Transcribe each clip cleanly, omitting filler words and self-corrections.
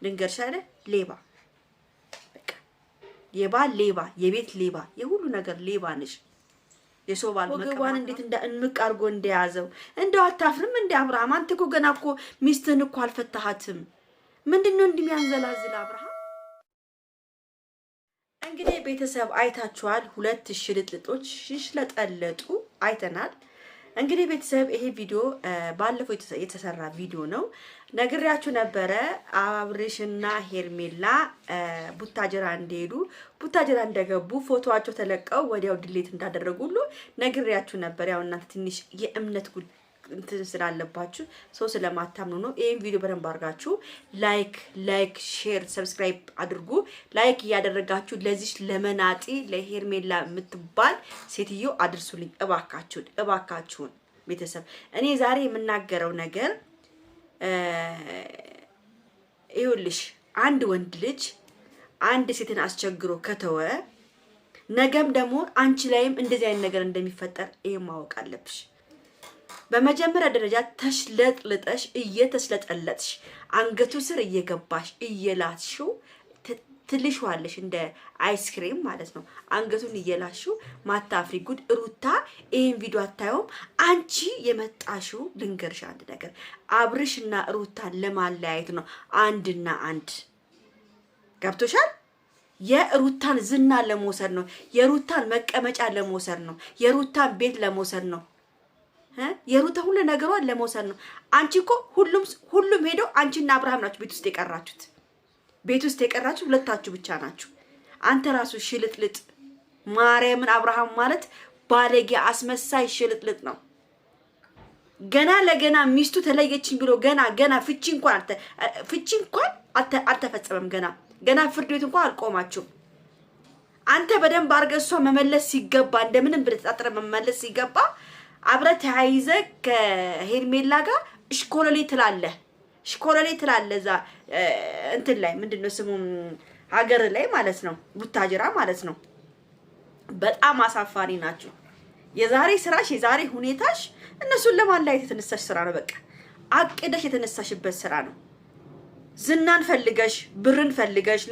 ልንገርሽ አይደል ሌባ በቃ የባል ሌባ የቤት ሌባ የሁሉ ነገር ሌባ ነሽ የሰው ባል ወገቧን እንዴት እንምቅ አርጎ እንደያዘው እንደው አታፍርም እንደ አብርሃም አንተ እኮ ገና እኮ ሚስትህን እኮ አልፈታሃትም ምንድነው እንደሚያንዘላዝል አብርሃም እንግዲህ ቤተሰብ አይታችኋል ሁለት ሽልጥልጦች ሽሽለጠለጡ አይተናል እንግዲህ ቤተሰብ ይሄ ቪዲዮ ባለፈው የተሰራ ቪዲዮ ነው ነግሬያችሁ ነበረ አብርሽና ሄርሜላ ቡታጀራ እንደሄዱ ቡታጀራ እንደገቡ ፎቶዋቸው ተለቀው ወዲያው ዲሌት እንዳደረጉሉ ነግሬያችሁ ነበር ያው እናንተ ትንሽ የእምነት እንትን ስላለባችሁ ሰው ስለማታምኑ ነው ይሄን ቪዲዮ በደንብ አድርጋችሁ ላይክ ሼር ሰብስክራይብ አድርጉ ላይክ ያደረጋችሁ ለዚህ ለመናጢ ለሄርሜላ የምትባል ሴትዮ አድርሱልኝ እባካችሁን ቤተሰብ እኔ ዛሬ የምናገረው ነገር ይኸውልሽ አንድ ወንድ ልጅ አንድ ሴትን አስቸግሮ ከተወ ነገም ደግሞ አንቺ ላይም እንደዚህ አይነት ነገር እንደሚፈጠር ማወቅ አለብሽ በመጀመሪያ ደረጃ ተሽለጥልጠሽ እየተስለጠለጥሽ አንገቱ ስር እየገባሽ እየላሽው ትልሽዋለሽ እንደ አይስክሬም ማለት ነው አንገቱን እየላሽው ማታፍሪ ጉድ ሩታ ይሄን ቪዲዮ አታዩም አንቺ የመጣሽው ልንገርሽ አንድ ነገር አብርሽና ሩታን ለማለያየት ነው አንድና አንድ ገብቶሻል የሩታን ዝና ለመውሰድ ነው የሩታን መቀመጫ ለመውሰድ ነው የሩታን ቤት ለመውሰድ ነው የሩታ ሁሉ ነገሯን ለመውሰድ ነው አንቺ እኮ ሁሉም ሄዶ አንቺና አብርሃም ናችሁ ቤት ውስጥ የቀራችሁ ሁለታችሁ ብቻ ናችሁ አንተ ራሱ ሽልጥልጥ ማርያምን አብርሃም ማለት ባለጌ አስመሳይ ሽልጥልጥ ነው ገና ለገና ሚስቱ ተለየችኝ ብሎ ገና ፍቺ እንኳን አልተፈጸመም ገና ፍርድ ቤት እንኳን አልቆማችሁም አንተ በደንብ አርገሷ መመለስ ሲገባ እንደምንም ብለጣጥረ መመለስ ሲገባ አብረ ተያይዘ ከሄርሜላ ጋር እሽኮለሌ ትላለህ ዛ እንትን ላይ ምንድነው ስሙ ሀገር ላይ ማለት ነው ቡታጅራ ማለት ነው በጣም አሳፋሪ ናችሁ የዛሬ ስራሽ የዛሬ ሁኔታሽ እነሱን ለማላየት የተነሳሽ ስራ ነው በቃ አቅደሽ የተነሳሽበት ስራ ነው ዝናን ፈልገሽ ብርን ፈልገሽ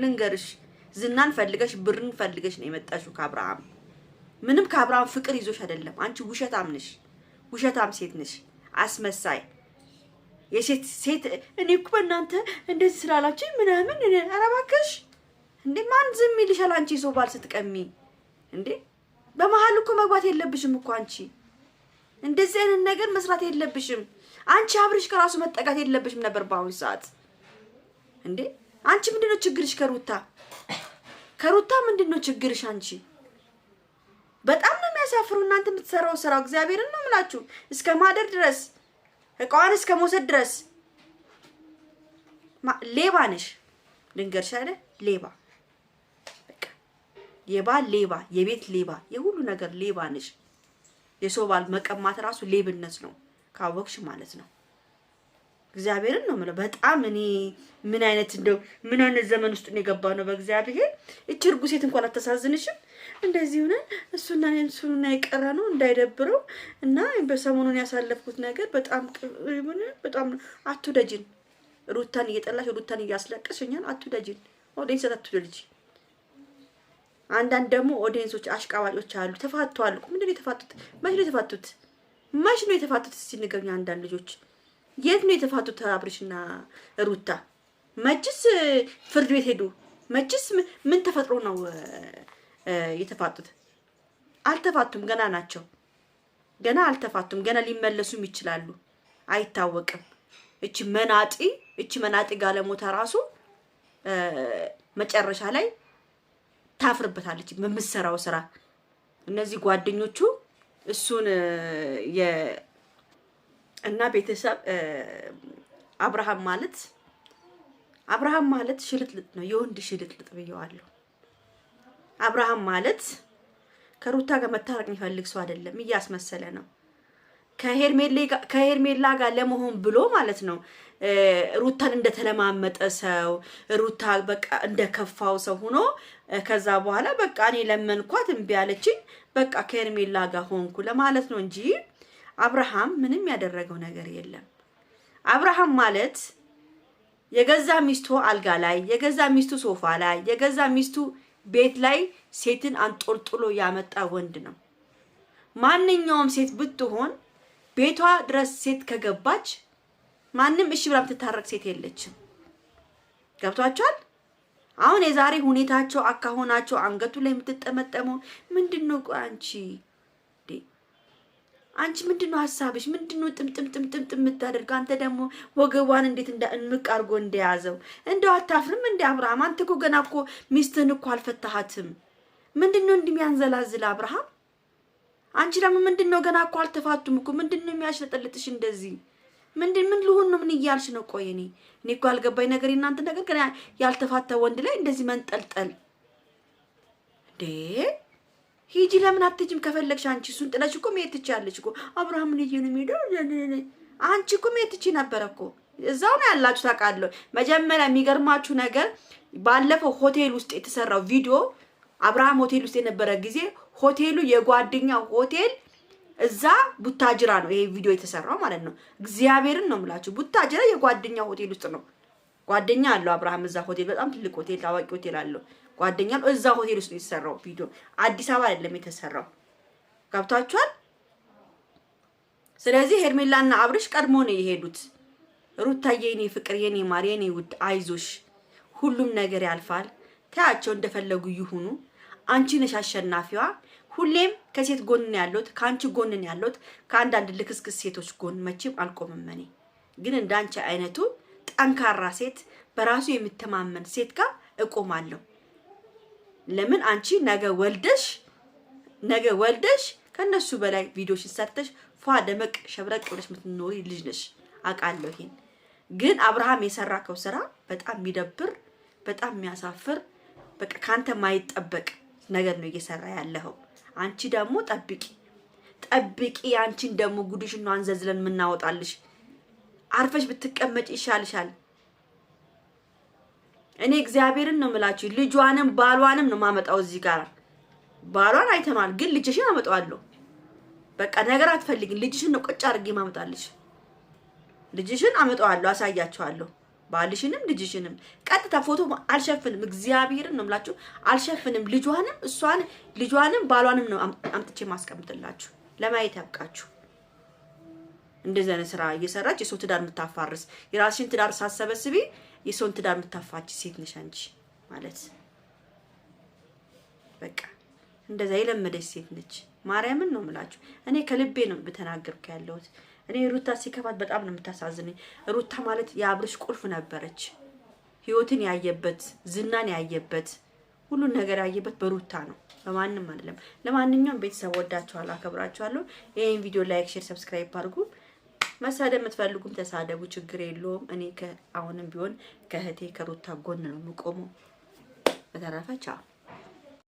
ልንገርሽ ዝናን ፈልገሽ ብርን ፈልገሽ ነው የመጣሽው ከአብርሃም ምንም ከአብርሃም ፍቅር ይዞሽ አይደለም አንቺ ውሸታም ሴት ነሽ አስመሳይ የሴት እኔ እኮ በእናንተ እንደዚህ ስላላችሁ ምናምን አረባከሽ እንዴ ማን ዝም ይልሻል አንቺ ሰው ባል ስትቀሚ እንዴ በመሃል እኮ መግባት የለብሽም እኮ አንቺ እንደዚህ አይነት ነገር መስራት የለብሽም አንቺ አብርሽ ከራሱ መጠጋት የለብሽም ነበር ባሁን ሰዓት እንዴ አንቺ ምንድነው ችግርሽ ከሩታ ምንድነው ችግርሽ አንቺ በጣም ነው የሚያሳፍሩ እናንተ የምትሰራው ስራ እግዚአብሔርን ነው የምላችሁ እስከ ማደር ድረስ እቃዋን እስከ መውሰድ ድረስ ሌባ ነሽ ልንገርሽ አይደል ሌባ በቃ የባል ሌባ የቤት ሌባ የሁሉ ነገር ሌባ ነሽ የሰው ባል መቀማት ራሱ ሌብነት ነው ካወቅሽ ማለት ነው እግዚአብሔርን ነው ማለት በጣም እኔ ምን አይነት ዘመን ውስጥ ነው የገባነው በእግዚአብሔር እቺርጉ ሴት እንኳን አተሳዝንሽም እንደዚህ ሆነ እሱና የቀረ ነው እንዳይደብረው እና በሰሞኑን ያሳለፍኩት ነገር በጣም አትደጅን ሩታን እየጠላሽ ሩታን እያስለቀሽኛል አትደጅን ኦዲየንስ አትደጅ አንዳንድ ደግሞ ኦዲየንሶች አሽቃባጮች አሉ ተፋቷል ምንድነው የተፋቱት መች ነው የተፋቱት እስቲ ንገሩኝ አንዳንድ ልጆች የት ነው የተፋቱት አብርሽና ሩታ መችስ ፍርድ ቤት ሄዱ መችስ ምን ተፈጥሮ ነው የተፋቱት አልተፋቱም ገና ናቸው ገና አልተፋቱም ገና ሊመለሱም ይችላሉ አይታወቅም እቺ መናጢ ጋለሞታ ራሱ መጨረሻ ላይ ታፍርበታለች በመሰራው ስራ እነዚህ ጓደኞቹ እሱን እና ቤተሰብ አብርሃም ማለት ሽልጥልጥ ነው የወንድ ሽልጥልጥ ብየዋለሁ አብርሃም ማለት ከሩታ ጋር መታረቅ የሚፈልግ ሰው አይደለም እያስመሰለ ነው ከሄርሜላ ጋር ለመሆን ብሎ ማለት ነው ሩታን እንደተለማመጠ ሰው ሩታ በቃ እንደከፋው ሰው ሆኖ ከዛ በኋላ በቃ እኔ ለመንኳት እምቢ አለችኝ በቃ ከሄርሜላ ጋር ሆንኩ ለማለት ነው እንጂ አብርሃም ምንም ያደረገው ነገር የለም አብርሃም ማለት የገዛ ሚስቱ አልጋ ላይ፣ የገዛ ሚስቱ ሶፋ ላይ፣ የገዛ ሚስቱ ቤት ላይ ሴትን አንጦልጥሎ ያመጣ ወንድ ነው። ማንኛውም ሴት ብትሆን ቤቷ ድረስ ሴት ከገባች ማንም እሺ ብላ የምትታረቅ ሴት የለችም። ገብቷቸዋል። አሁን የዛሬ ሁኔታቸው አካሆናቸው አንገቱ ላይ የምትጠመጠመው ምንድነው? አንቺ ምንድነው ሐሳብሽ? ምንድነው ጥምጥም የምታደርገው? አንተ ደግሞ ወገቧን እንዴት እንምቅ አድርጎ እንደያዘው እንደው አታፍርም እንደ አብርሃም? አንተ እኮ ገና እኮ ሚስትህን እኮ አልፈታሃትም። ምንድነው እንደሚያንዘላዝል አብርሃም? አንቺ ደግሞ ምንድነው ገና እኮ አልተፋቱም እኮ። ምንድነው የሚያሽለጠልጥሽ እንደዚህ? ምን ልሁን ነው? ምን እያልሽ ነው? ቆይ እኔ እኮ አልገባኝ ነገር እናንተ ነገር ገና ያልተፋታ ወንድ ላይ እንደዚህ መንጠልጠል እንዴ? ሂጂ ለምን አትሄጂም? ከፈለግሽ አንቺ እሱን ጥለሽ እኮ መሄድ ትችያለሽ እኮ። አብርሃም ልጅ ነው የሚሄደው። አንቺ እኮ መሄድ ትችይ ነበር እኮ። እዛው ነው ያላችሁ ታውቃለሁ። መጀመሪያ የሚገርማችሁ ነገር ባለፈው ሆቴል ውስጥ የተሰራው ቪዲዮ አብርሃም ሆቴል ውስጥ የነበረ ጊዜ ሆቴሉ የጓደኛው ሆቴል እዛ ቡታጅራ ነው ይሄ ቪዲዮ የተሰራው ማለት ነው። እግዚአብሔርን ነው የምላችሁ። ቡታጅራ የጓደኛው ሆቴል ውስጥ ነው። ጓደኛ አለው አብርሃም እዛ ሆቴል፣ በጣም ትልቅ ሆቴል፣ ታዋቂ ሆቴል አለው። ጓደኛ እዛ ሆቴል ውስጥ የተሰራው ቪዲዮ አዲስ አበባ አይደለም የተሰራው። ገብታችኋል? ስለዚህ ሄርሜላና አብርሽ ቀድሞ ነው የሄዱት። ሩታዬ የኔ ፍቅር፣ የኔ ማር፣ የኔ ውድ አይዞሽ፣ ሁሉም ነገር ያልፋል። ታያቸው እንደፈለጉ ይሁኑ። አንቺ ነሽ አሸናፊዋ። ሁሌም ከሴት ጎን ያለሁት፣ ካንቺ ጎን ያለሁት፣ ከአንዳንድ ልክስክስ ሴቶች ጎን መቼም አልቆምም። እኔ ግን እንዳንቺ አይነቱ ጠንካራ ሴት፣ በራሱ የምትተማመን ሴት ጋር እቆማለሁ። ለምን አንቺ ነገ ወልደሽ ከነሱ በላይ ቪዲዮሽን ሰርተሽ ፏ ደመቅ ሸብረቅ ብለሽ የምትኖሪ ልጅ ነሽ። አውቃለሁ ይሄን። ግን አብርሃም የሰራከው ስራ በጣም የሚደብር፣ በጣም የሚያሳፍር፣ በቃ ካንተ ማይጠበቅ ነገር ነው እየሰራ ያለው። አንቺ ደግሞ ጠብቂ። አንቺን ደግሞ ጉድሽን ነው አንዘዝለን የምናወጣልሽ። አርፈሽ ብትቀመጭ ይሻልሻል። እኔ እግዚአብሔርን ነው የምላችሁ። ልጇንም ባሏንም ነው ማመጣው እዚህ ጋር። ባሏን አይተናል፣ ግን ልጅሽን አመጣዋለሁ። በቃ ነገር አትፈልጊም። ልጅሽን ነው ቁጭ አድርጌ ማመጣልሽ። ልጅሽን አመጣዋለሁ፣ አሳያችኋለሁ። ባልሽንም ልጅሽንም ቀጥታ ፎቶ አልሸፍንም። እግዚአብሔርን ነው የምላችሁ፣ አልሸፍንም። ልጇንም ባሏንም ነው አምጥቼ ማስቀምጥላችሁ። ለማየት ያብቃችሁ። እንደዚህ አይነት ስራ እየሰራች የሰው ትዳር የምታፋርስ፣ የራስሽን ትዳር ሳሰበስቢ የሰውን ትዳር የምታፋች ሴት ነሽ አንቺ ማለት። በቃ እንደዛ የለመደች ሴት ነች። ማርያምን ነው የምላችሁ። እኔ ከልቤ ነው በተናገርኩ ያለሁት። እኔ ሩታ ሲከፋት በጣም ነው የምታሳዝነኝ። ሩታ ማለት የአብርሽ ቁልፍ ነበረች። ህይወትን ያየበት፣ ዝናን ያየበት፣ ሁሉን ነገር ያየበት በሩታ ነው፣ በማንም አይደለም። ለማንኛውም ቤተሰብ ወዳችኋለሁ፣ አከብራችኋለሁ። ይሄን ቪዲዮ ላይክ፣ ሼር፣ ሰብስክራይብ አድርጉ። መሳደብ የምትፈልጉም ተሳደቡ፣ ችግር የለውም። እኔ አሁንም ቢሆን ከእህቴ ከሩታ ጎን ነው የምቆመው። በተረፈ ቻው።